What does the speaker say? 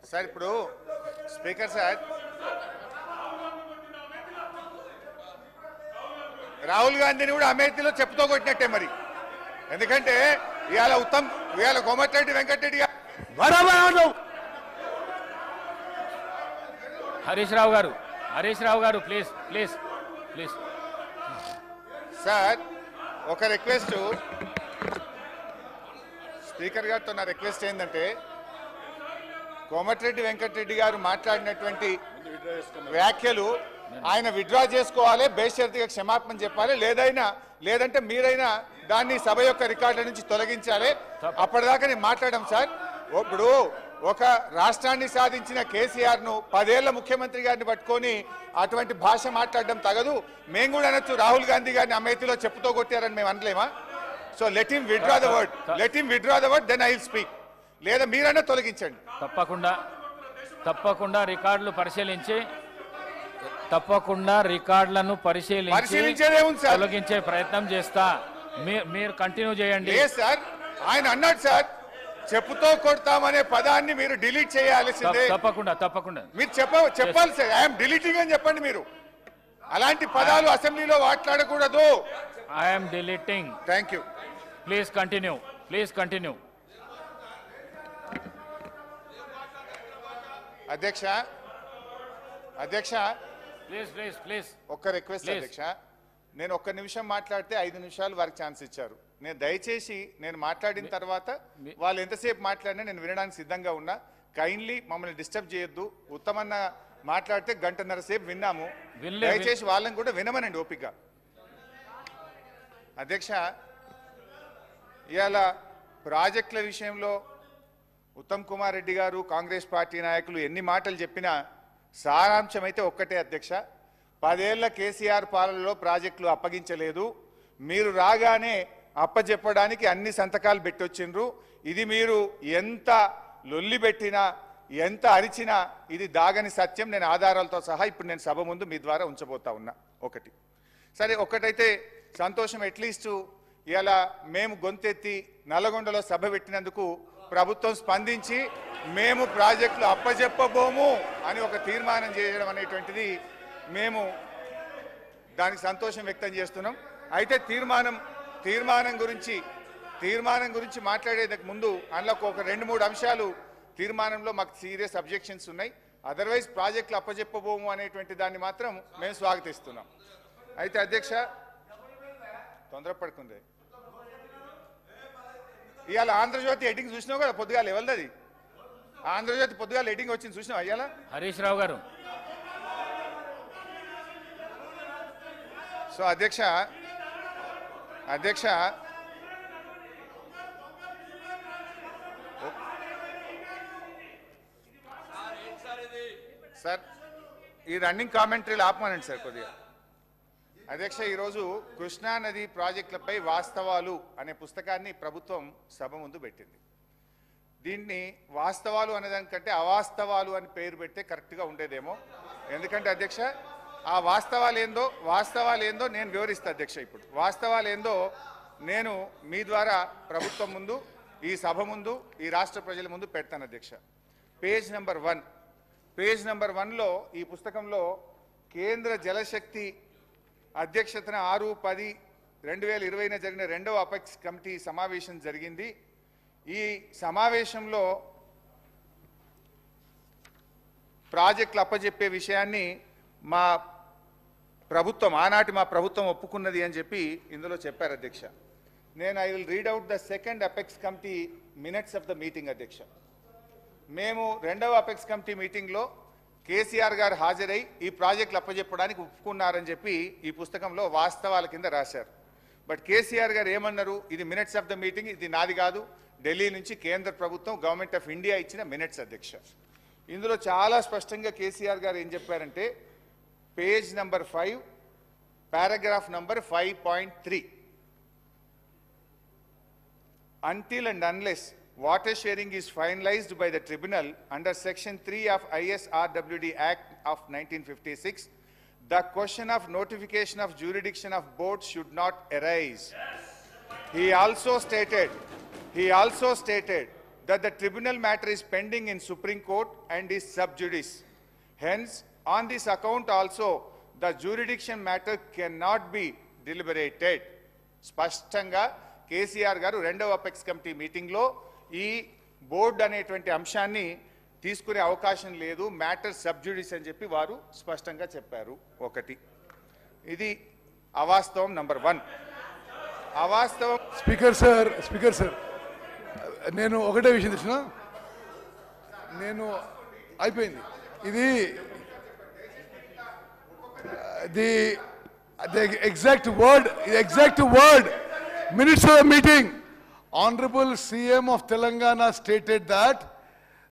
Sir ఇప్పుడు speaker sir Rahul గాంధీని కూడా అమేథీలో చెప్పుతో కొట్టినట్టే మరి. ఎందుకంటే ఇవాళ కోమటిరెడ్డి వెంకటరెడ్డి హరీష్ రావు గారు ప్లీజ్ ప్లీజ్ ప్లీజ్. సార్ ఒక రిక్వెస్ట్, స్పీకర్ గారితో నా రిక్వెస్ట్ ఏంటంటే కోమటిరెడ్డి వెంకటరెడ్డి గారు మాట్లాడినటువంటి వ్యాఖ్యలు ఆయన విత్డ్రా చేసుకోవాలి, బేషరతుగా క్షమాపణ చెప్పాలి, లేదంటే మీరైనా దాన్ని సభ యొక్క రికార్డుల నుంచి తొలగించాలి. అప్పటిదాకా నేను మాట్లాడడం సార్. ఇప్పుడు ఒక రాష్ట్రాన్ని సాధించిన కేసీఆర్ ను 10 ఏళ్ల ముఖ్యమంత్రి గారిని పట్టుకొని అటువంటి భాష మాట్లాడడం తగదు. మేము కూడా అనొచ్చు రాహుల్ గాంధీ గారిని అమేథీలో చెప్పుతో కొట్టారని మేము అనలేమా? So let him withdraw the word then I will speak. లేదా మీరైనా తొలగించండి. తప్పకుండా రికార్డులను పరిశీలించి తొలగించే ప్రయత్నం చేస్తా. మీరు కంటిన్యూ చేయండి. సార్ ఆయన అన్నాడు సార్ చెప్పుతో కొడతామనే పదాన్ని మీరు డిలీట్ చేయాల్సిందే. తప్పకుండా మీరు చెప్పాలి సార్. ఐఎమ్ డిలీటింగ్ అని చెప్పండి. మీరు అలాంటి పదాలు అసెంబ్లీలో మాట్లాడకూడదు. I'm deleting. Thank you. Please continue. అధ్యక్ష ప్లీజ్ ఒక్క రిక్వెస్ట్ అధ్యక్ష. నేను ఒక్క నిమిషం మాట్లాడితే 5 నిమిషాలు వారికి ఛాన్స్ ఇచ్చారు. దయచేసి నేను మాట్లాడిన తర్వాత వాళ్ళు ఎంతసేపు మాట్లాడినా నేను వినడానికి సిద్ధంగా ఉన్నా. కైండ్లీ మమ్మల్ని డిస్టర్బ్ చేయొద్దు. ఉత్తమన్న మాట్లాడితే 1.5 సేపు విన్నాము. దయచేసి వాళ్ళని కూడా వినమనండి ఓపిక. అధ్యక్ష, ఇవాళ ప్రాజెక్టుల విషయంలో ఉత్తమ్ కుమార్ రెడ్డి గారు కాంగ్రెస్ పార్టీ నాయకులు ఎన్ని మాటలు చెప్పినా సారాంశం అయితే ఒక్కటే అధ్యక్ష. 10 ఏళ్ల కేసీఆర్ పాలనలో ప్రాజెక్టులు అప్పగించలేదు. మీరు రాగానే అప్పచెప్పడానికి అన్ని సంతకాలు పెట్టొచ్చిండ్రు. ఇది మీరు ఎంత లొల్లి పెట్టినా ఎంత అరిచినా ఇది దాగని సత్యం. నేను ఆధారాలతో సహా ఇప్పుడు నేను సభ ముందు మీ ద్వారా ఉంచబోతా ఉన్నా. ఒకటైతే సంతోషం. అట్లీస్ట్ ఇవాళ మేము గొంతెత్తి నల్లగొండలో సభ పెట్టినందుకు ప్రభుత్వం స్పందించి మేము ప్రాజెక్టులు అప్పచెప్పబోము అని ఒక తీర్మానం చేయడం అనేటువంటిది మేము దానికి సంతోషం వ్యక్తం చేస్తున్నాం. అయితే తీర్మానం గురించి మాట్లాడేందుకు ముందు అందులో ఒక 2-3 అంశాలు తీర్మానంలో మాకు సీరియస్ అబ్జెక్షన్స్ ఉన్నాయి. అదర్వైజ్ ప్రాజెక్టులు అప్పచెప్పబోము అనేటువంటి దాన్ని మాత్రం మేము స్వాగతిస్తున్నాం. అయితే అధ్యక్ష తొందరపడుకుంది. ఇవాళ ఆంధ్రజ్యోతి ఎడిటింగ్ చూసినావు కదా పొద్దుగాల ఎవరిది? ఆంధ్రజ్యోతి పొద్దుగాల ఎడిటింగ్ వచ్చింది చూసినావు అయ్యాల? హరీష్ రావు గారు. సో అధ్యక్ష సార్ ఈ రన్నింగ్ కామెంటరీలు ఆపమానండి సార్ కొద్దిగా. అధ్యక్ష, ఈరోజు కృష్ణా నది ప్రాజెక్టులపై వాస్తవాలు అనే పుస్తకాన్ని ప్రభుత్వం సభ ముందు పెట్టింది. దీన్ని వాస్తవాలు అనేదానికంటే అవాస్తవాలు అని పేరు పెడితే కరెక్ట్గా ఉండేదేమో. ఎందుకంటే అధ్యక్ష ఆ వాస్తవాలు ఏందో నేను వివరిస్తా అధ్యక్ష. ఇప్పుడు వాస్తవాలు ఏందో నేను మీ ద్వారా ప్రభుత్వం ముందు, ఈ సభ ముందు, ఈ రాష్ట్ర ప్రజల ముందు పెడతాను అధ్యక్ష. పేజ్ నెంబర్ 1లో ఈ పుస్తకంలో కేంద్ర జలశక్తి అధ్యక్షతన 6-10-2020 జరిగిన 2వ అపెక్స్ కమిటీ సమావేశం జరిగింది. ఈ సమావేశంలో ప్రాజెక్టులు అప్పచెప్పే విషయాన్ని ఆనాటి మా ప్రభుత్వం ఒప్పుకున్నది అని చెప్పి ఇందులో చెప్పారు అధ్యక్ష. I will read out the second apex committee minutes of the meeting అధ్యక్ష. మేము 2వ అపెక్స్ కమిటీ మీటింగ్లో కేసీఆర్ గారు హాజరై ఈ ప్రాజెక్టులు అప్పచెప్పడానికి ఒప్పుకున్నారని చెప్పి ఈ పుస్తకంలో వాస్తవాల కింద రాశారు. బట్ కేసీఆర్ గారు ఏమన్నారు? ఇది మినిట్స్ ఆఫ్ ద మీటింగ్, ఇది నాది కాదు, ఢిల్లీ నుంచి కేంద్ర ప్రభుత్వం గవర్నమెంట్ ఆఫ్ ఇండియా ఇచ్చిన మినిట్స్ అధ్యక్ష. ఇందులో చాలా స్పష్టంగా కేసీఆర్ గారు ఏం చెప్పారంటే page number 5 paragraph number 5.3 until and unless water sharing is finalized by the tribunal under section 3 of ISRWD Act of 1956, the question of notification of jurisdiction of board should not arise. He also stated that the tribunal matter is pending in Supreme Court and is sub judice. Hence, on this account also, the jurisdiction matter cannot be deliberated. స్పష్టంగా కేసీఆర్ గారు రెండవ apex committee మీటింగ్లో ఈ board అనేటువంటి అంశాన్ని తీసుకునే అవకాశం లేదు, మ్యాటర్ సబ్ జ్యుడిస్ అని చెప్పి వారు స్పష్టంగా చెప్పారు. ఒకటి ఇది అవాస్తవం. నంబర్ 1 అవాస్తవం. స్పీకర్ సార్ నేను ఒకటే విషయం తెచ్చిన, నేను అయిపోయింది ఇది the exact word minutes of the meeting. Honorable CM of Telangana stated that